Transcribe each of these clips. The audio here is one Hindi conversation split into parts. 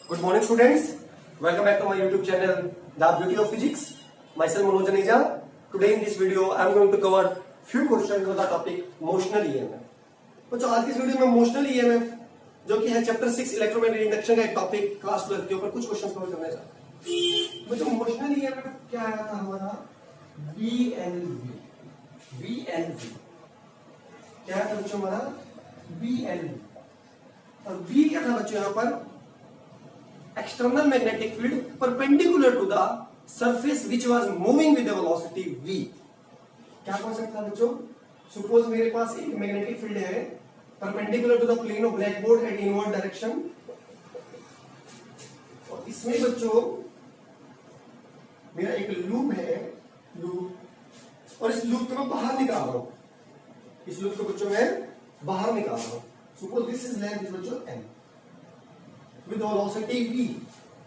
Good morning, students. Welcome back to my YouTube channel, The Beauty of Physics. Myself Manoj Aneja. Today in this video, I am going to cover few questions on the topic motional EMF. बच्चों आज की इस वीडियो में मोशनल EMF जो कि है चैप्टर 6 इलेक्ट्रोमैग्नेटिक इंडक्शन का एक टॉपिक क्लास 12 के ऊपर कुछ क्वेश्चंस कवर करने जा रहे हैं। बच्चों मोशनल EMF क्या आया था हमारा VNV क्या था बच्चों हमारा VNV और V क्या था बच्चों यहाँ पर external magnetic field perpendicular to the surface which was moving with the velocity v। क्या कॉन्सेप्ट था बच्चों? सपोज मेरे पास एक मैग्नेटिक फील्ड है perpendicular to the plane of black board at inward direction और इसमें बच्चों मेरा एक लूप है लूप और इस लूप को मैं बाहर निकाल रहा हूं। इस लूप को बच्चों मैं बाहर निकाल रहा हूं। Suppose this is length is बच्चों n विद वेलोसिटी v।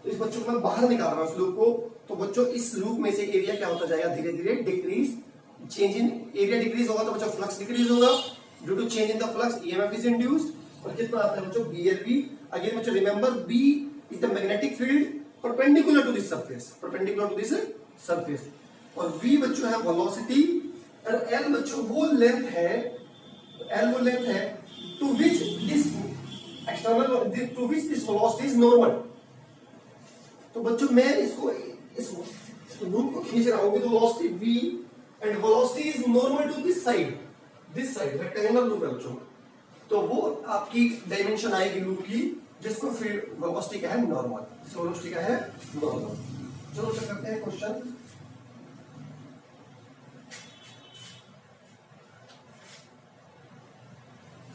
तो इस बच्चों को मैं बाहर निकाल रहा हूं इस लूप को। तो बच्चों इस लूप में से एरिया क्या होता जाएगा धीरे धीरे decrease. Change in area decrease होगा तो बच्चों फ्लक्स डिक्रीज होगा। Due to change in the flux EMF is induced. और कितना आता है बच्चों BLV। अगेन बच्चों remember B is the magnetic field perpendicular to this surface surface और V बच्चों है वेलोसिटी और L बच्चों वो लेंथ है to which this external to which this velocity is normal. तो बच्चों मैं इसको इस लूप को खींच रहा हूं with velocity v and velocity is normal to this side rectangular loop है बच्चों। तो वो आपकी डायमेंशन आएगी लूप की जिसको फिर वेलोसिटी का है नॉर्मल। वेलोसिटी का है नॉर्मल। चलो चेक करते हैं क्वेश्चन।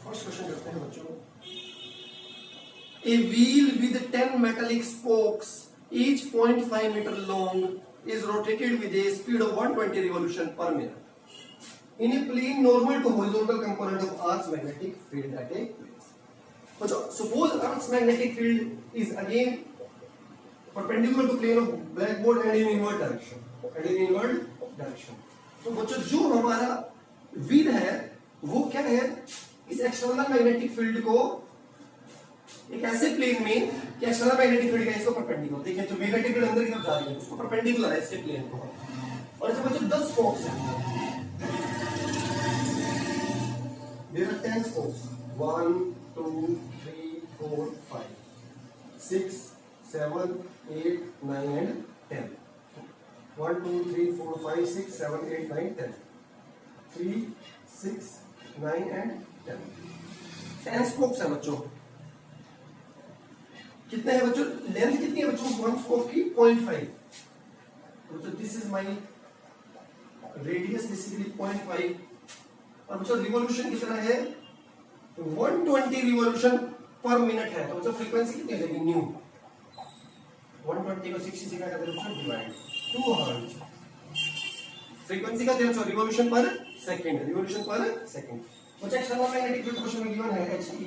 फर्स्ट क्वेश्चन करते हैं बच्चों। A wheel with 10 metallic spokes, each 0.5 meter long, is rotated with a speed of 120 revolution per minute in a plane normal to horizontal component of Earth's magnetic field at a place. So, suppose Earth's magnetic field is again perpendicular to plane of blackboard and in inward direction. तो बच्चों जो हमारा wheel है वो क्या है इस एक्सटर्नल मैग्नेटिक फील्ड को एक ऐसे प्लेन में कि एक्सटर्नल मैग्नेटिक फील्ड का इसको परपेंडिकुलर देखिए जो मैग्नेटिक फील्ड अंदर की तरफ जा रही है उसको परपेंडिकुलर है इसके प्लेन को। और इसमें बच्चों 10 स्पोक्स हैं। There are 10 spokes 1 2 3 4 5 6 7 8 9 and 10 1 2 3 4 5 6 7 8 9 10 3 6 9 and 10 spokes हैं बच्चों। कितने हैं बच्चों? लेंथ कितनी है बच्चों वन स्पोक की 0.5। तो this is my radius basically 0.5 और बच्चों रिवॉल्यूशन कितना है 120 रिवॉल्यूशन पर मिनट है। तो बच्चों फ्रीक्वेंसी कितनी हो जाएगी न्यू 120 को 60 से क्या करते हैं बच्चों डिवाइड 2 हर्ट्ज। फ्रीक्वेंसी का बच्चों रिवॉल्यूशन पर सेकंड। बच्चों एक्सटर्नल मैग्नेटिक फील्ड क्वेश्चन में गिवन है HE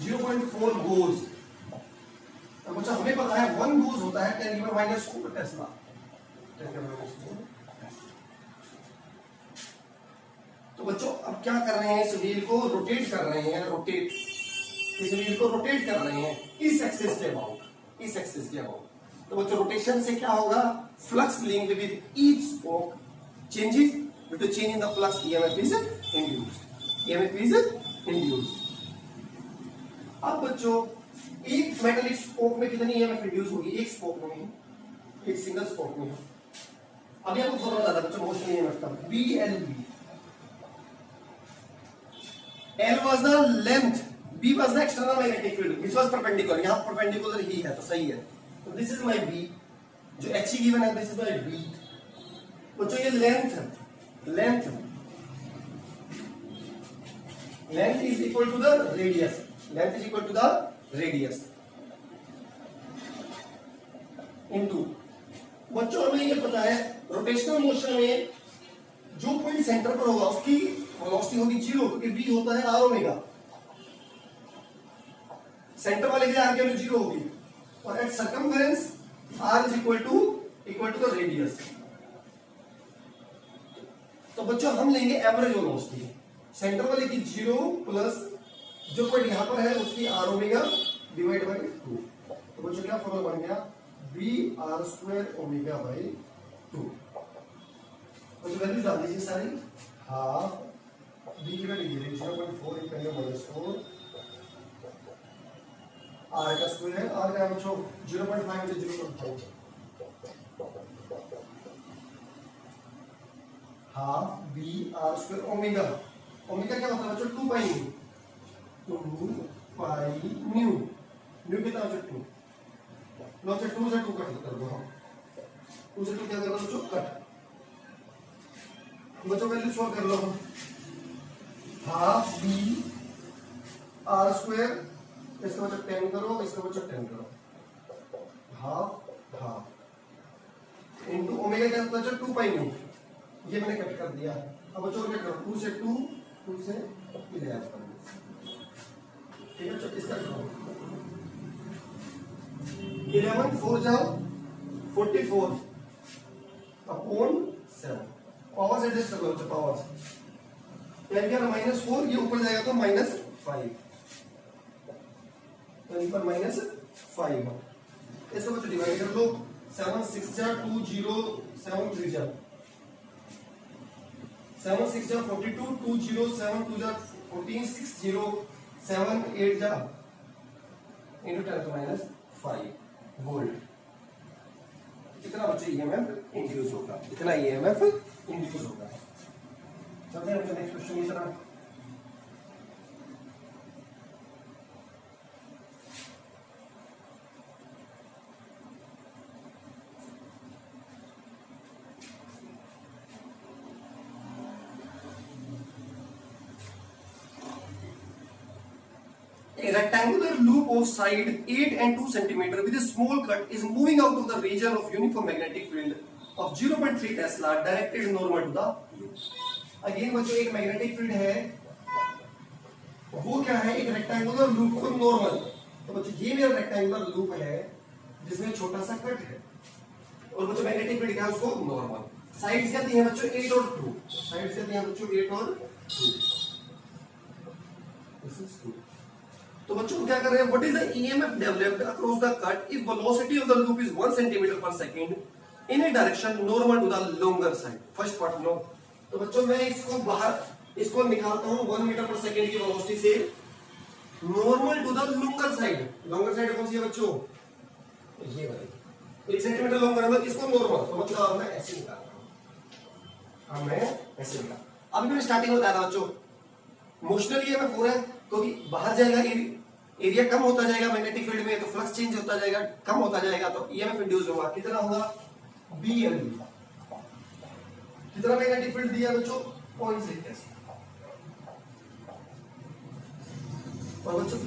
0.4 गोज। तो बच्चा हमें पता है 1 गोज होता है 10 की माइनस 2 टेस्ला। तो बच्चों अब क्या कर रहे हैं इस व्हील को रोटेट कर रहे हैं इस व्हील को रोटेट कर रहे हैं इस एक्सिस के अबाउट। तो बच्चों रोटेशन से क्या होगा flux linked with each spoke changes due to change in the flux EMF is induced। अब बच्चों एक मेटलिक स्पोक में कितनी EMF इंड्यूस होगी एक सिंगल स्पोक में। अभी आपको फॉर्मूला बता था बच्चों मोशन EMF का BLV। L was the length, B was the external magnetic field which was perpendicular। यहाँ परपेंडिकुलर ही है तो सही है। तो दिस इज माय B जो HE गिवन है दिस इज माय B। बच्चों ये length is equal to the radius। Length is equal to the radius into बच्चों हमें ये पता है रोटेशनल मोशन में जो पॉइंट सेंटर पर होगा उसकी वेलोसिटी होगी 0 क्योंकि v होता है r ओमेगा। सेंटर वाले के लिए r की वैल्यू 0 होगी और at circumference r is equal to the radius। तो बच्चों हम लेंगे एवरेज वेलोसिटी सेंटर वाले की 0 प्लस जो पॉइंट यहां पर है उसकी r ओमेगा डिवाइड बाय 2 बच्चों क्या फॉर्मूला बन गया, B R square omega by 2। बच्चों वैल्यू डाल दीजिए सारी, हाफ बी की वैल्यू ये 0.4 × 10⁻⁴, आर का स्क्वायर, आर का बच्चों 0.5 × 0.5, half B R square omega, omega क्या होता है बच्चों 2 pi nu, 2 pi nu, nu कितना बच्चों 2, लो बच्चों 2 से 2 कट कर दो, हम 2 से 2 क्या कर दो बच्चों कट, बच्चों वैल्यू सॉल्व कर लो, हाफ बी आर स्क्वायर, इसका बच्चों 10 करो, इसका बच्चों 10 करो, हाफ हाफ इनटू ओमेगा क्या होता है बच्चों 2 पाई न्यू, ये मैंने कट कर दिया। अब बच्चों क्या करो 2 से 2, 2 से 11 कर दो, ठीक है बच्चों इसका करो 11 4 जाओ 44 अपॉन 7, पावर से एडजस्ट कर लो बच्चों, पावर 10 क्या -4, ये ऊपर जाएगा तो -5, तो इन पर -5, इसको बच्चों डिवाइड कर लो, 7 6 जा 20, 7 3 जा 7 6 जा 42, 20 7 2 जा 14, 6 0 7 8 जा into 10⁻⁵ वोल्ट, इतना बच्चे ईएमएफ इंड्यूस होगा, इतना ईएमएफ इंड्यूस होगा। चलते हैं बच्चे नेक्स्ट क्वेश्चन की तरफ। A rectangular loop of side 8 and 2 centimeter with a small cut is moving out of the region of uniform magnetic field of 0.3 Tesla directed normal to the loop. Again बच्चों एक मैग्नेटिक फील्ड है, वो क्या है एक रेक्टेंगुलर लूप को नॉर्मल, तो बच्चों ये मेरा रेक्टेंगुलर लूप है जिसमें छोटा सा कट है, और बच्चों मैग्नेटिक फील्ड क्या है उसको नॉर्मल, साइड्स क्या दी है बच्चों 8 और 2, साइड्स क्या दी है बच्चों 8 और 2, दिस इज 2। तो बच्चों क्या कर रहे हैं, what is the EMF developed across the cut if velocity of the loop is 1 centimetre per second in a direction normal to the longer side, first part no. तो बच्चों मैं इसको बाहर इसको निकालता हूं 1 मीटर पर सेकंड की वेलोसिटी से normal to the longer side, longer side कौन सी है बच्चों, ये वाली 1 सेंटीमीटर लॉन्गर है, इसको नॉर्मल, तो मतलब मैं ऐसे निकाल रहा हूं, मैं ऐसे निकाल, अभी मैंने स्टार्टिंग में बताया था बच्चों मोशनल ईएमएफ हो रहा है क्योंकि बाहर जाएगा एरिया कम होता जाएगा मैग्नेटिक फील्ड में, तो फ्लक्स चेंज होता जाएगा, कम होता जाएगा, तो ईएमएफ इंड्यूस होगा, कितना होगा BLB, कितना मैग्नेटिक फील्ड दिया बच्चों 0.6, और बच्चों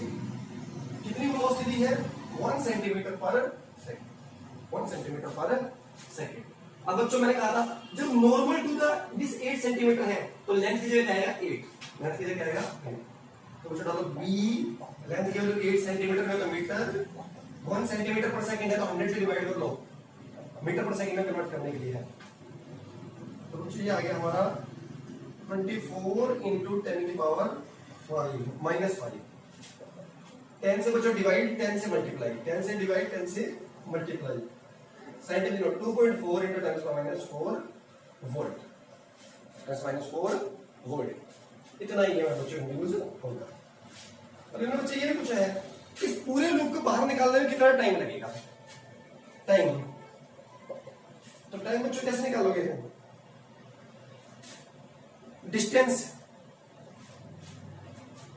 कितनी वेलोसिटी दी है 1 centimetre per second, 1 centimetre per second. अब बच्चों मैंने कहा था जब normal to the this 8 centimetre है तो लेंथ की जगह आएगा 8, लेंथ की जगह आएगा 8, तो बच्चों डालो B, लेंथ की वैल्यू 8 सेंटीमीटर है तो मीटर, 1 सेंटीमीटर पर सेकंड है तो 100 से डिवाइड कर लो, मीटर पर सेकंड में कन्वर्ट करने के लिए है, तो बच्चों ये आ गया हमारा 24 into 10 की पावर 5 -5, 10 से बच्चों डिवाइड 10 से मल्टीप्लाई, 10 से डिवाइड 10 से multiply, scientific note 2.4 into 10⁻⁴ volt, 10⁻⁴ volt, इतना ही है बच्चों यूज होगा। और इन्होंने बच्चे ये भी पूछा है इस पूरे लूप को बाहर निकालने में कितना टाइम लगेगा, टाइम, तो टाइम बच्चों कैसे निकालोगे, डिस्टेंस,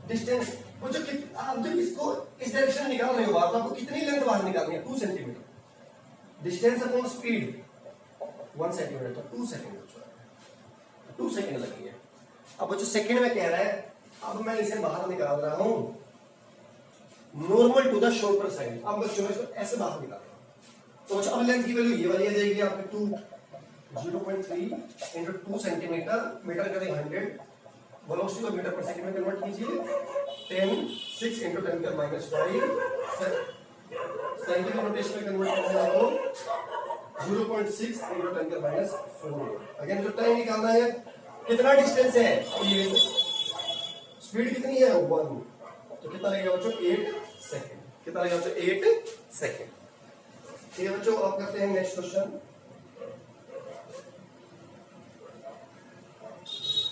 डिस्टेंस बच्चों आप जब इसको इस डायरेक्शन में निकाल रहे हो बाहर, तो आपको कितनी लेंथ बाहर निकालनी है 2 centimetre, distance upon speed 1 centimetre, तो 2 सेकंड बच्चों 2 सेकंड लगेंगे। अब बच्चों सेकंड में कह रहा है, अब मैं इसे बाहर निकाल रहा हूं normal to the shoulder side, अब बच्चों मैं इसको ऐसे बाहर निकाल रहा हूं, तो बच्चों अब लेंथ की वैल्यू ये वाली आ जाएगी आपकी 0.3 into 2 सेंटीमीटर, मीटर करें 100, वेलोसिटी को मीटर पर सेकंड में कन्वर्ट कीजिए, 6 into 10⁻⁵, साइंटिफिक नोटेशन में कन्वर्ट करना है तो 0.6 into 10⁻⁴। अगेन जो टाइम निकालना है कितना डिस्टेंस है, ये स्पीड कितनी है 1, तो कितना लगेगा बच्चों 8 सेकंड, कितना लगेगा बच्चों 8 सेकेंड। ठीक है बच्चों, अब करते हैं नेक्स्ट क्वेश्चन।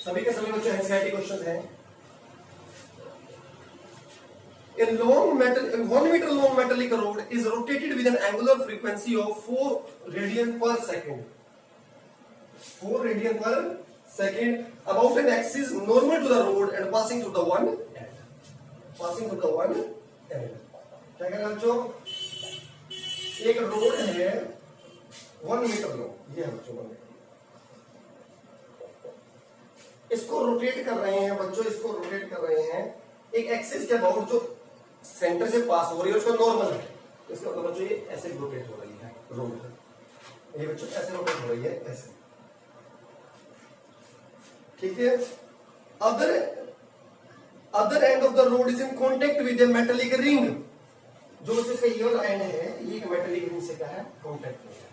सभी के सभी बच्चों एनसीईआरटी क्वेश्चन हैं। A long metal, a 1 meter long metallic rod is rotated with an angular frequency of 4 radian per second. 4 radian per second about an axis normal to the rod and passing through the one end. Passing through the one end. क्या कहना बच्चों? एक रोड है 1 मीटर लॉन्ग, ये है बच्चों 1 मीटर। इसको रोटेट कर रहे हैं बच्चों, इसको रोटेट कर रहे हैं एक एक्सिस के अबाउट जो सेंटर से पास हो रही है उसका नॉर्मल है। इसका मतलब बच्चों ये ऐसे रोटेट हो रही है रोड, ये बच्चों ऐसे रोटेट हो रही है ऐसे। ठीक है, other end of the road is in contact with A metallic ring. जो इसका ये वाला एंड है ये एक मेटेलिक रिंग से क्या है, कॉन्टेक्ट में है।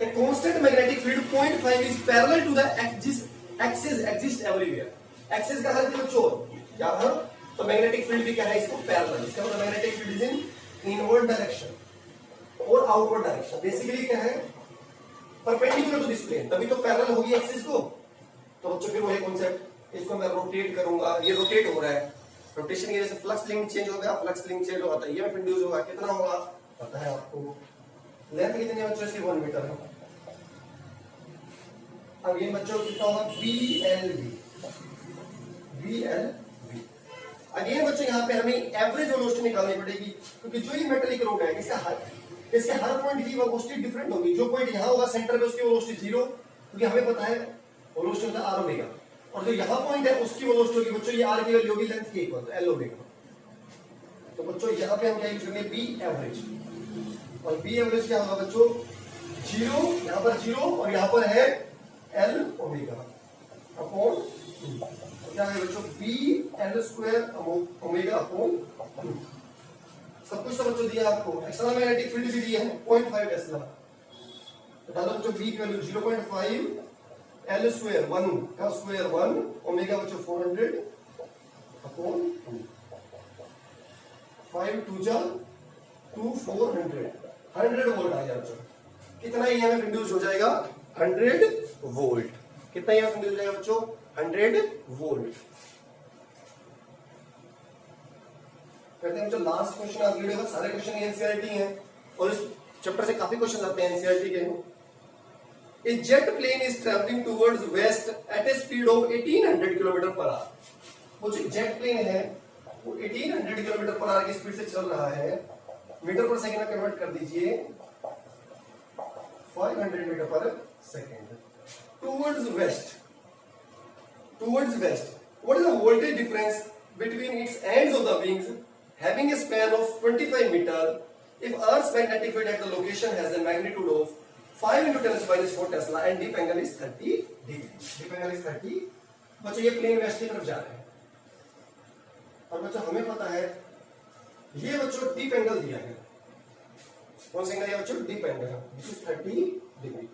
A constant magnetic field 0.5 is parallel to the axis exist everywhere. Axis का हर बच्चों यहाँ तो मैग्नेटिक फील्ड भी क्या है, इसको पैरेलल। इसका मतलब magnetic field is in inward direction और आउटवर्ड डायरेक्शन। बेसिकली क्या है, परपेंडिकुलर टू दिस प्लेन, तभी तो पैरेलल होगी एक्सिस को। तो बच्चों फिर वही कॉन्सेप्ट, इसको मैं रोटेट करूंगा, ये रोटेट हो रहा है, रोटेशन की वजह से फ्लक्स लिंक चेंज हो गया, फ्लक्स लिंक चेंज होगा तो ये इंड्यूस होगा। कितना होगा पता है आपको? लेंथ कितनी है बच्चों इसकी? 1 मीटर है। अब ये बच्चों कितना होगा? BLV। अगेन बच्चों यहाँ पे हमें एवरेज वेलोसिटी निकालनी पड़ेगी, क्योंकि जो ये मेटेलिक रोड है इसके हर पॉइंट की वेलोसिटी डिफरेंट होगी। जो पॉइंट यहाँ होगा सेंटर पे उसकी वेलोसिटी 0, क्योंकि हमें पता है वेलोसिटी होता है R ओमेगा, और जो यहाँ पॉइंट है उसकी वेलोसिटी होगी बच्चों ये R की वैल्यू होगी लेंथ के इक्वल, तो L ओमेगा। तो बच्चों यहाँ पे हम क्या यूज करेंगे? B average. और B एवरेज क्या होगा बच्चों? 0, यहाँ पर 0 और यहाँ पर है L ओमेगा अपॉन 2। क्या है बच्चों? BL square omega upon 2। सब कुछ तो बच्चों दिया आपको, एक्सटर्नल मैग्नेटिक फील्ड भी दिया है 0.5 टेस्ला। तो डालो बच्चों B की वैल्यू 0.5, L स्क्वायर 1 का स्क्वायर 1, ओमेगा बच्चों 400 अपॉन 2। 5 2 जा 2 400, 100 वोल्ट आ जाएगा बच्चों। कितना ईएमएफ इंड्यूस हो जाएगा? 100 वोल्ट। कितना ईएमएफ इंड्यूस हो जाएगा बच्चों? 100 वोल्ट। करते हैं बच्चों लास्ट क्वेश्चन आज वीडियो का। सारे क्वेश्चन एनसीईआरटी हैं और इस चैप्टर से काफी क्वेश्चन आते हैं एनसीईआरटी के। A jet plane is traveling towards west at a speed of 1800 kilometre per hour. वो जो जेट प्लेन है वो 1800 किलोमीटर पर आवर की स्पीड से चल रहा है। मीटर पर सेकंड में कन्वर्ट कर दीजिए 500 मीटर पर second. Towards waste, what is the voltage difference between its ends of the wings having a span of 25 meter if Earth's magnetic field at the location has a magnitude of 5 × 10⁻⁴ Tesla and deep angle is 30 degree? Deep angle is 30। बच्चों ये प्लेन वेस्ट की तरफ जा रहे हैं और बच्चों हमें पता है ये बच्चों डीप एंगल दिया है। कौन सा एंगल है बच्चों? डीप एंगल, which is 30 डिग्री।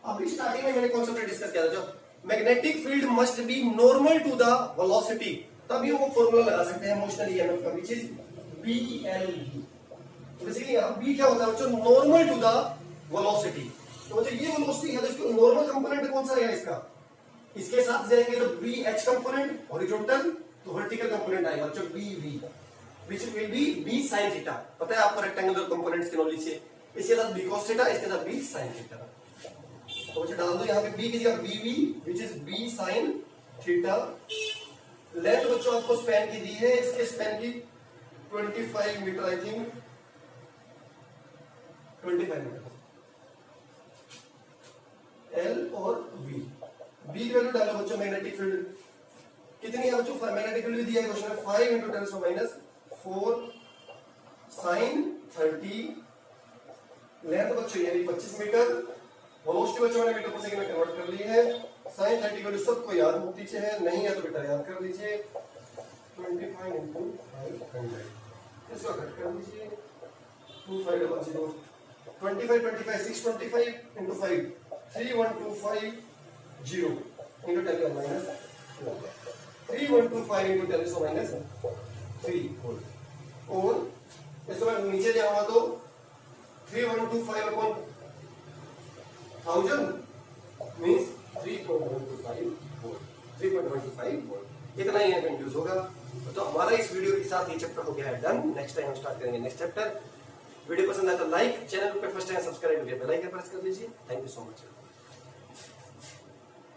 अभी स्टार्टिंग में मैंने कॉन्सेप्ट डिस्कस किया था, जो magnetic field must be normal to the velocity, तभी वो फॉर्मूला लगा सकते हैं मोशनल ईएमएफ का, which is BLV। तो बेसिकली B क्या होता है बच्चों? Normal to the velocity. तो बच्चों ये वेलोसिटी है तो इसका नॉर्मल कंपोनेंट कौन सा है इसका? इसके साथ जाएंगे तो BH कंपोनेंट हॉरिजॉन्टल, तो वर्टिकल कंपोनेंट आएगा बच्चों BV, which will be B sin theta. पता है आपको रेक्टेंगुलर कंपोनेंट्स की नॉलेज से। इसके साथ B cos थीटा, इसके साथ B sin थीटा। तो बच्चों डाल दो यहाँ पे B की जगह BV, which is B sin theta. Length बच्चों आपको स्पैन की दी है, इसके स्पैन की 25 metre, I think 25 metre. L और V की वैल्यू डालो बच्चों। मैग्नेटिक फील्ड कितनी है बच्चों? मैग्नेटिक फील्ड भी दिया है क्वेश्चन में 5 × 10⁻⁴ sin 30। लेंथ बच्चों यानी 25 मीटर। वेलोसिटी बच्चों मैंने मीटर पर सेकंड में कन्वर्ट कर ली है। sin 30 की वैल्यू सबको याद होती है, नहीं है तो बेटा याद कर लीजिए। 25 × 500, इसको कट कर दीजिए 2500। 25 625 × 5 3125 0 × 10⁻⁴ 3125 × 10⁻⁴ 3 और इसको उसके बाद नीचे जाऊंगा तो 3125 अपॉन 1000 मीन्स 3.125 वोल्ट, 3.125 वोल्ट। इतना ही कंफ्यूज होगा। तो हमारा इस वीडियो के साथ ये चैप्टर हो गया है डन। नेक्स्ट टाइम हम स्टार्ट करेंगे नेक्स्ट चैप्टर। वीडियो पसंद आया तो लाइक, चैनल पे फर्स्ट टाइम सब्सक्राइब करके बेल आइकन प्रेस कर लीजिए। Thank you so much.